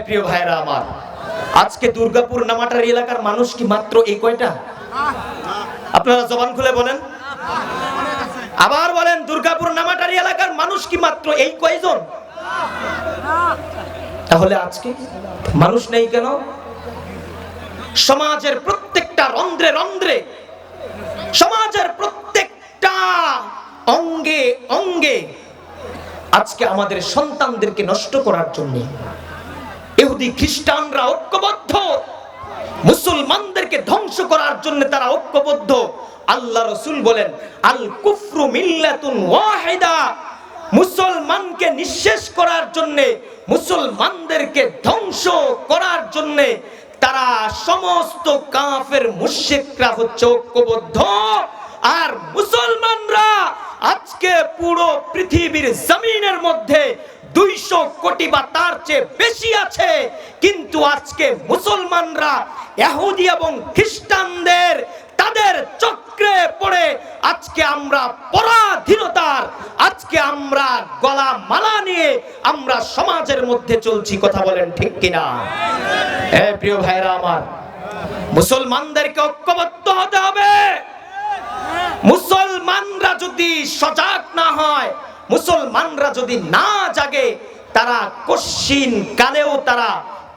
প্রিয় ভাইরা আমার, আজকে দুর্গাপুর নামাটারি এলাকার মানুষ কি মাত্র এই কয়টা? আপনারা জবান খুলে বলেন, আবার বলেন, দুর্গাপুর নামাটারি এলাকার মানুষ কি মাত্র এই কয়জন? তাহলে আজকে মানুষ নেই কেন? সমাজের প্রত্যেকটা রন্ধ্রে রন্ধ্রে, সমাজের প্রত্যেকটা অঙ্গে অঙ্গে আজকে আমাদের সন্তানদেরকে নষ্ট করার জন্য ইহুদি খ্রিস্টানরা ঐক্যবদ্ধ, মুসলমানদেরকে ধ্বংস করার জন্য তারা ঐক্যবদ্ধ। আল্লাহ রাসূল বলেন, আল কুফরু মিল্লাতুন ওয়াহিদা, মুসলমানকে নিঃশেষ করার জন্য, মুসলমানদেরকে ধ্বংস করার জন্য তারা সমস্ত কাফের মুশরিকরা হচ্ছে ঐক্যবদ্ধ। আর মুসলমানরা আজকে পুরো পৃথিবীর জমিনের মধ্যে 200 কোটি বা তার চেয়ে বেশি আছে, কিন্তু আজকে মুসলমানরা ইহুদি এবং খ্রিস্টানদের তাদের চক্রে পড়ে আজকে আমরা পরাধীনতার, আজকে আমরা গলা মালা নিয়ে আমরা সমাজের মধ্যে চলছি। কথা বলেন ঠিক কিনা? প্রিয় ভাইরা আমার, মুসলমানদেরকে ঐক্যবদ্ধ হতে হবে। মুসলমানরা যদি সজাগ না হয়, মুসলমানরা যদি না জাগে, তারা কশিন কালেও তারা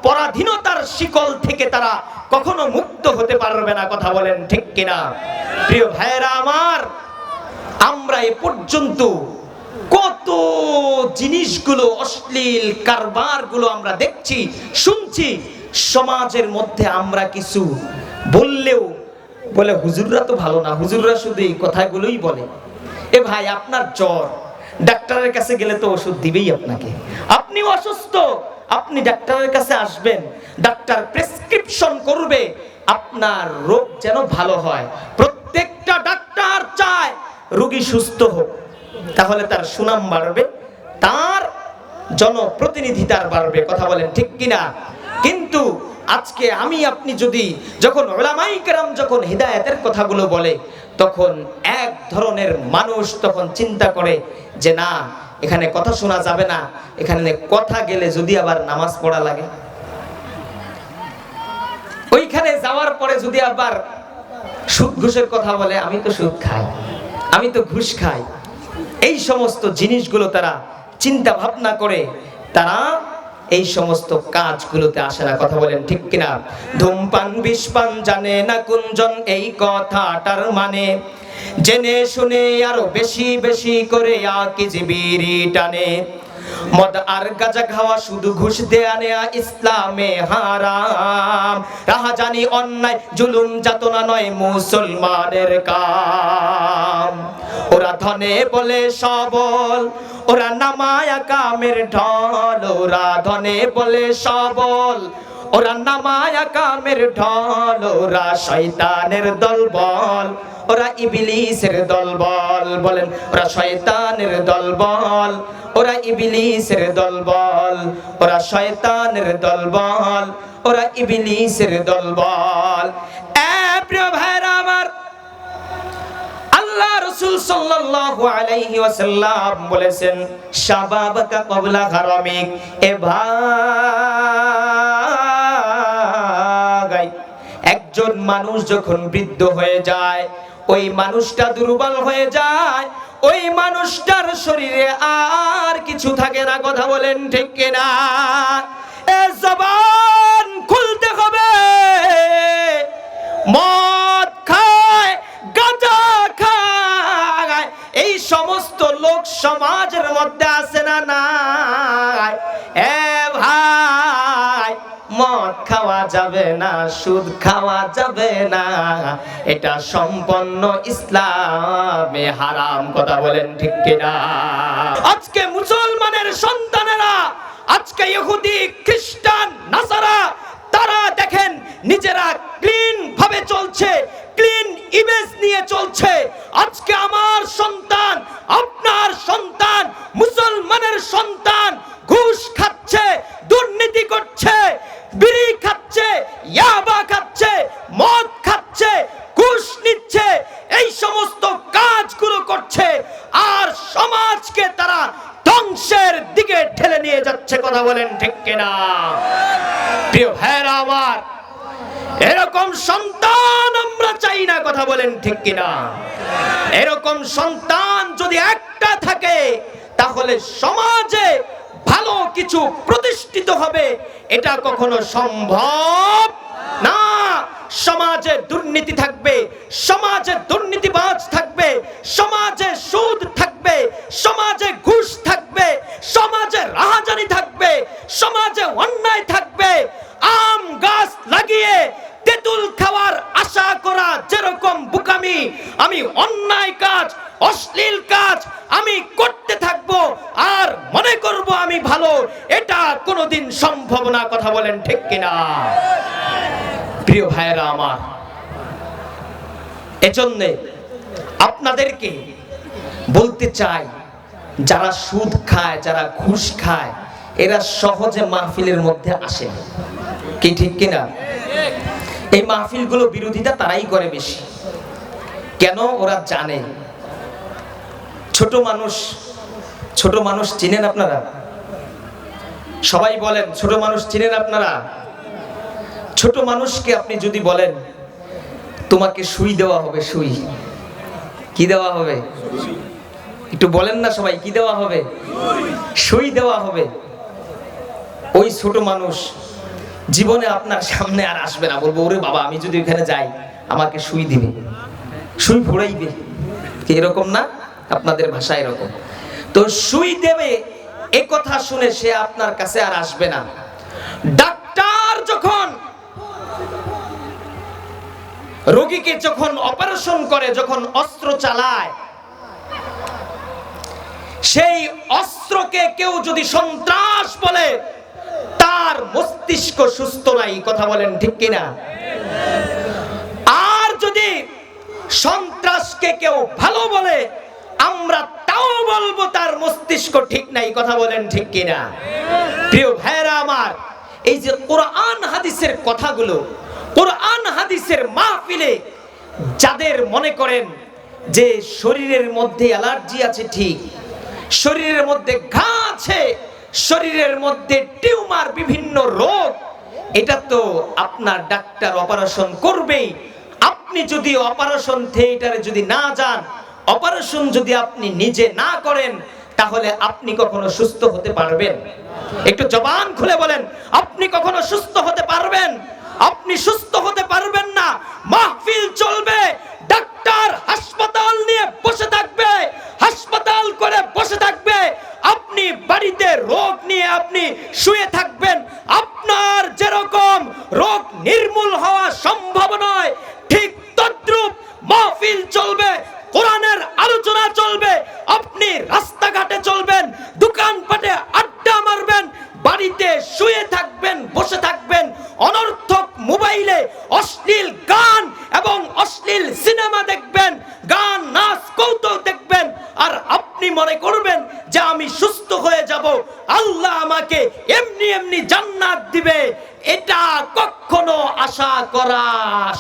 পরাধীনতার শিকল থেকে তারা কখনো মুক্ত হতে পারবে না। কথা বলেন ঠিক কিনা? প্রিয় ভাইরা আমার, আমরা এ পর্যন্ত কত জিনিসগুলো, অশ্লীল কারবারগুলো আমরা দেখছি, শুনছি। সমাজের মধ্যে আমরা কিছু বললেও বলে হুজুররা তো ভালো না, হুজুররা শুধু এই কথাগুলোই বলে। এ ভাই, আপনার জ্বর, ডাক্তারের কাছে গেলে তো ওষুধ দিবেই আপনাকে। আপনি অসুস্থ, আপনি ডাক্তারের কাছে আসবেন, ডাক্তার প্রেসক্রিপশন করবে, আপনার রোগ যেন ভালো হয়। প্রত্যেকটা ডাক্তার চায় রোগী সুস্থ হোক, তাহলে তার সুনাম বাড়বে, তার জনপ্রতিনিধিতার বাড়বে। কথা বলেন ঠিক কিনা? কিন্তু আজকে আমি আপনি যদি, যখন উলামায়ে কেরাম যখন হিদায়াতের কথাগুলো বলে, তখন এক ধরনের মানুষ তখন চিন্তা করে যে না, এখানে কথা শোনা যাবে না, এখানে কথা গেলে যদি আবার নামাজ পড়া লাগে, ওইখানে যাওয়ার পরে যদি আবার সুদ ঘুষের কথা বলে, আমি তো সুদ খাই, আমি তো ঘুষ খাই, এই সমস্ত জিনিসগুলো তারা চিন্তা ভাবনা করে তারা এই সমস্ত কাজগুলোতে আসে না। কথা বলেন ঠিক কিনা? ধূমপান বিষপান জানে না কুঞ্জন, এই কথাটার মানে জেনে শুনে আরো বেশি বেশি করে আকিজি বিড়ি টানে। মদ আর গাঁজা খাওয়া শুধু ঘুষ দেয়া নেয়া ইসলামে হারাম। রাহাজানি অন্যায় জুলুম যাতনা নয় মুসলমানের কাম। ওরা ধনে বলে সবল, ওরা নামায় কামের ঢল। ওরা ধনে বলে সবল, ওরা নামায় কামের ঢল। ওরা শয়তানের দলবল, ওরা ইবলিসের দলবল। বলেন, ওরা শয়তানের দলবল, ওরা ইবলিসের দলবল। ওরা শয়তানের দলবল, ওরা ইবলিসের দলবল। প্রিয় ভাইরা আমার, আল্লাহ রাসূল সাল্লাল্লাহু আলাইহি ওয়াসাল্লাম বলেছেন, শাবাবাকা ক্বাবলা হারামিক। এ ভাই, একজন মানুষ যখন বৃদ্ধ হয়ে যায়, ওই মানুষটা দুর্বল হয়ে যায়, ওই মানুষটার শরীরে আর কিছু থাকে না। কথা বলেন ঠিক কিনা? এ জবান খুলতে হবে। মদ খায়, গাঁজা খায়, এই সমস্ত লোক সমাজের মধ্যে আছে না নাই? এ ভাই, মদ খাওয়া যাবে না, সুদ খাওয়া যাবে না, এটা সম্পূর্ণ ইসলামে হারাম। কথা বলেন ঠিক কিনা? আজকে মুসলমানের সন্তানেরা, আজকে ইহুদি খ্রিস্টান নাসারা, তারা দেখেন নিজেরা ক্লিন ভাবে চলছে, ক্লিন ইমেজ নিয়ে চলছে। আজকে আমার সন্তান, আপনার সন্তান, মুসলমানের সন্তান ঘুষ খাচ্ছে, দুর্নীতি করছে, বিড়ি খাচ্ছে, ইয়াবা খাচ্ছে, মদ খাচ্ছে, ঘুষ নিচ্ছে, এই সমস্ত কাজগুলো করছে, আর সমাজকে তারা ধ্বংসের দিকে ঠেলে নিয়ে যাচ্ছে। কথা বলেন ঠিক কিনা? প্রিয় ভাইরা আমার, এরকম সন্তান আমরা চাই না, কথা বলেন ঠিক কিনা? এরকম সন্তান যদি একটা থাকে তাহলে সমাজে ভালো কিছু প্রতিষ্ঠিত হবে, এটা কখনো সম্ভব না। সমাজে দুর্নীতি থাকবে, সমাজে দুর্নীতিবাজ থাকবে, সমাজে সুদ থাকবে, সমাজে ঘুষ থাকবে, সমাজে রাহাজানি থাকবে, সমাজে অন্যায় থাকবে। আম গাছ লাগিয়ে তেঁতুল খাওয়ার আশা করা যেরকম বোকামি, আমি অন্যায় কাজ, অশ্লীল কাজ আমি করতে থাকবো আর মনে করব আমি ভালো, এটা কোনোদিন সম্ভব না। কথা বলেন ঠিক কিনা? প্রিয় ভাইরা আমার, এজন্য আপনাদেরকে বলতে চাই, যারা সুদ খায়, যারা ঘুষ খায়, এরা সহজে মাহফিলের মধ্যে আসে না। কি ঠিক কিনা? এই মাহফিলগুলো বিরোধিতা তারাই করে বেশি। কেন? ওরা জানে ছোট মানুষ। ছোট মানুষ চিনেন আপনারা? সবাই বলেন ছোট মানুষ চিনেন আপনারা? ছোট মানুষকে আপনি যদি বলেন তোমাকে সুই দেওয়া হবে, সুই কি দেওয়া হবে? একটু বলেন না সবাই, কি দেওয়া হবে? সুই দেওয়া হবে। ওই ছোট মানুষ জীবনে আপনার সামনে আর আসবে না। বলবো ওরে বাবা, আমি যদি ওখানে যাই আমাকে সুই দিবে, সুই ফুরাইবে। কি এরকম না? আপনাদের ভাষা এরকম। তো সুই দেবে এ কথা শুনে সে আপনার কাছে আর আসবে না। ডাক্তার যখন রোগীকে যখন অপারেশন করে, যখন অস্ত্র চালায়, সেই অস্ত্রকে কেউ যদি সন্ত্রাস বলে, তার মস্তিষ্ক সুস্থ নাই। কথা বলেন ঠিক কিনা? আর যদি সন্ত্রাসকে কেউ ভালো বলে, আমরা তাও বলবো তার মস্তিষ্ক ঠিক নাই। কথা বলেন ঠিক কিনা? প্রিয় ভাইরা আমার, এই যে কোরআন হাদিসের কথাগুলো, কোরআন হাদিসের মাহফিলে যাদের মনে করেন যে শরীরের মধ্যে অ্যালার্জি আছে, ঠিক, শরীরের মধ্যে ঘা আছে, শরীরের মধ্যে টিউমার, বিভিন্ন রোগ, এটা তো আপনার ডাক্তার অপারেশন করবেই। আপনি যদি অপারেশন থিয়েটারে যদি না যান, অপারেশন যদি আপনি নিজে না করেন, তাহলে আপনি কখনো সুস্থ হতে পারবেন? একটু জবান খুলে বলেন, আপনি কখনো সুস্থ হতে পারবেন? আপনি সুস্থ হতে পারবেন না। মাহফিল চলবে, ডাক্তার হাসপাতাল নিয়ে বসে থাকবে, হাসপাতাল করে বসে থাকবে, আপনি বাড়িতে রোগ নিয়ে আপনি শুয়ে থাকবেন। আপনার যেরকম রোগ নির্মূল হওয়া সম্ভব নয়, ঠিক তদ্রূপ মাহফিল চলবে, কোরআনের আলোচনা চলবে, আপনি রাস্তাঘাটে চলবেন, দোকানপাটে আড্ডা মারবেন, বাড়িতে শুয়ে থাকবেন, বসে থাকবেন, অনর্থক মোবাইলে অশ্লীল গান এবং অশ্লীল সিনেমা দেখবেন, গান, নাচ, কৌতুক দেখবেন, আর আপনি মনে করবেন যে আমি সুস্থ হয়ে যাব, আল্লাহ আমাকে এমনি এমনি জান্নাত দিবে। এটা কখনো আশা করা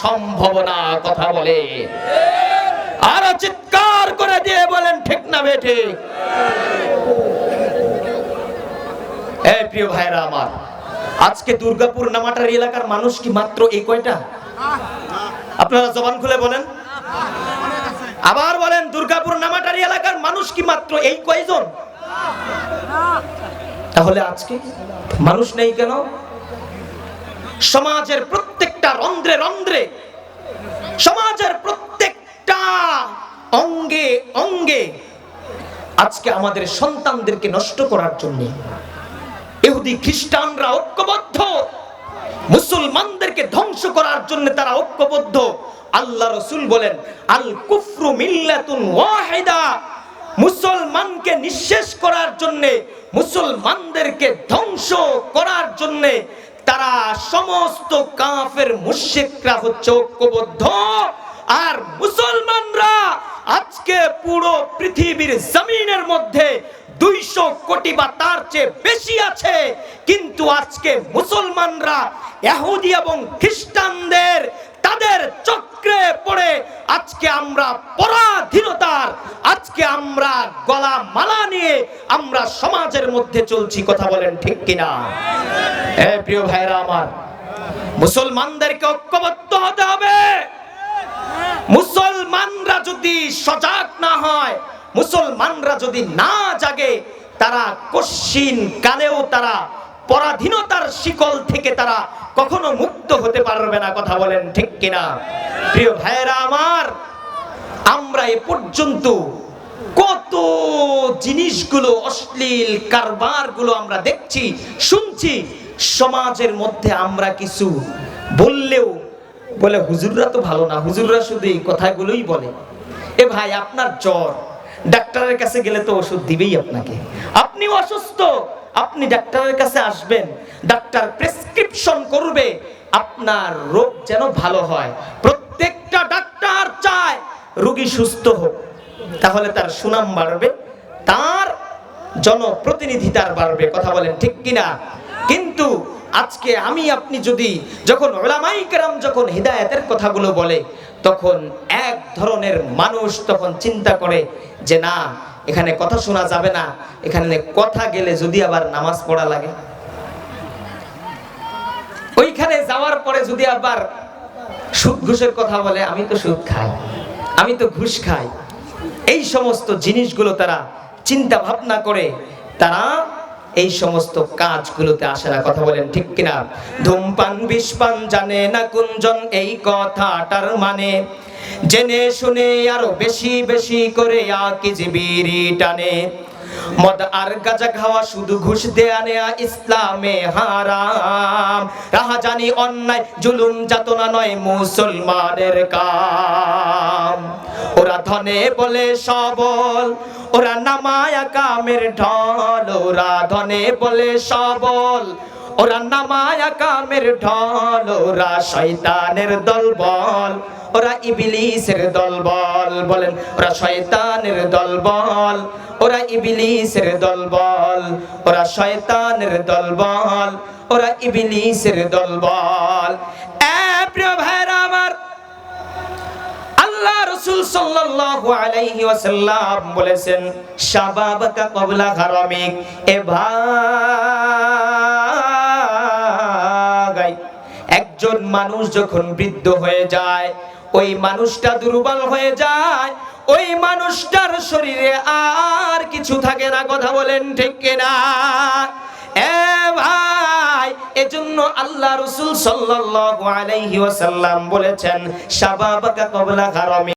সম্ভব না। কথা বলে আর চিৎকার করে দিয়ে বলেন ঠিক না বেঠে? এই প্রিয় ভাইরা আমার, আজকে দুর্গাপুর নামাটারি এলাকার মানুষ কি মাত্র এই কয়টা? আপনারা জবান খুলে বলেন, আবার বলেন, দুর্গাপুর নামাটারি এলাকার মানুষ কি মাত্র এই কয়জন? তাহলে আজকে মানুষ নেই কেন? সমাজের প্রত্যেকটা রন্ধ্রে রন্ধ্রে, সমাজের প্রত্যেকটা অঙ্গে অঙ্গে আজকে আমাদের সন্তানদেরকে নষ্ট করার জন্য ইহুদি খ্রিস্টানরা ঐক্যবদ্ধ, মুসলমানদেরকে ধ্বংস করার জন্য তারা ঐক্যবদ্ধ। আল্লাহ রাসূল বলেন, আল কুফরু মিল্লাতুন ওয়াহিদা, মুসলমানকে নিঃশেষ করার জন্য, মুসলমানদেরকে ধ্বংস করার জন্য তারা সমস্ত কাফের মুশরিকরা হচ্ছে ঐক্যবদ্ধ। আর মুসলমানরা আজকে পুরো পৃথিবীর জমিনের মধ্যে 200 কোটি বা তার চেয়ে বেশি আছে, কিন্তু আজকে মুসলমানরা ইহুদি এবং খ্রিস্টানদের তাদের চক্রে পড়ে আজকে আমরা পরাধীনতার, আজকে আমরা গলা মালা নিয়ে আমরা সমাজের মধ্যে চলছি। কথা বলেন ঠিক কিনা? প্রিয় ভাইরা আমার, মুসলমানদেরকে ঐক্যবদ্ধ হতে হবে। মুসলমানরা যদি সজাগ না হয়, মুসলমানরা যদি না জাগে, তারা কশ্চিন কালেও তারা পরাধীনতার শিকল থেকে তারা কখনো মুক্ত হতে পারবে না। কথা বলেন ঠিক কিনা? প্রিয় ভাইয়েরা আমার, আমরা এ পর্যন্ত কত জিনিসগুলো, অশ্লীল কারবারগুলো আমরা দেখছি, শুনছি। সমাজের মধ্যে আমরা কিছু বললেও বলে হুজুররা তো ভালো না, হুজুররা শুধু এই কথাগুলোই বলে। এ ভাই, আপনার জ্বর, ডাক্তারের কাছে গেলে তো ওষুধ দিবেই আপনাকে। আপনি অসুস্থ, আপনি ডাক্তারের কাছে আসবেন, ডাক্তার প্রেসক্রিপশন করবে, আপনার রোগ যেন ভালো হয়। প্রত্যেকটা ডাক্তার চায় রোগী সুস্থ হোক, তাহলে তার সুনাম বাড়বে, তার জনপ্রতিনিধিতার বাড়বে। কথা বলেন ঠিক কিনা? কিন্তু আজকে আমি আপনি যদি, যখন উলামায়ে কেরাম যখন হিদায়াতের কথাগুলো বলে, তখন এক ধরনের মানুষ তখন চিন্তা করে যে না, এখানে কথা শোনা যাবে না, এখানে কথা গেলে যদি আবার নামাজ পড়া লাগে, ওইখানে যাওয়ার পরে যদি আবার সুদ ঘুষের কথা বলে, আমি তো সুদ খাই, আমি তো ঘুষ খাই, এই সমস্ত জিনিসগুলো তারা চিন্তা ভাবনা করে তারা এই সমস্ত কাজগুলোতে আসে না। কথা বলেন ঠিক কিনা? ধূমপান বিষপান জানে না কুঞ্জন, এই কথাটার মানে জেনে শুনে আরো বেশি বেশি করে আকিজ বিড়ি টানে। মদ আর গাঁজা খাওয়া, শুধু ঘুষ দেয়া নেয়া ইসলামে হারাম। রাহাজানি অন্যায় জুলুম যাতনা নয় মুসলমানের কাম। ওরা ধনে বলে সবল, ওরা নামায়া কামের ঢল। ওরা ধনে বলে সবল, ওরা নামায়া কামের ঢল। ওরা শয়তানের দলবল, ওরা ইবলিসের দলবল। বলেন, ওরা শয়তানের দলবল, ওরা ইবলিসের দলবল। ওরা শয়তানের দলবল, ওরা ইবলিসের দলবল। প্রিয় ভাইরা আমার, আল্লাহ রাসূল সাল্লাল্লাহু আলাইহি ওয়াসাল্লাম বলেছেন, শাবাবাকা ক্বাবলা হারামিক। এ ভাই, একজন মানুষ যখন বৃদ্ধ হয়ে যায়, ওই মানুষটা দুর্বল হয়ে যায়, ওই মানুষটার শরীরে আর কিছু থাকে না। কথা বলেন ঠিক কিনা? এ ভাই, এজন্য আল্লাহ রাসূল সাল্লাল্লাহু আলাইহি ওয়াসাল্লাম বলেছেন, শাবাবাকা ক্বাবলা হারামিক।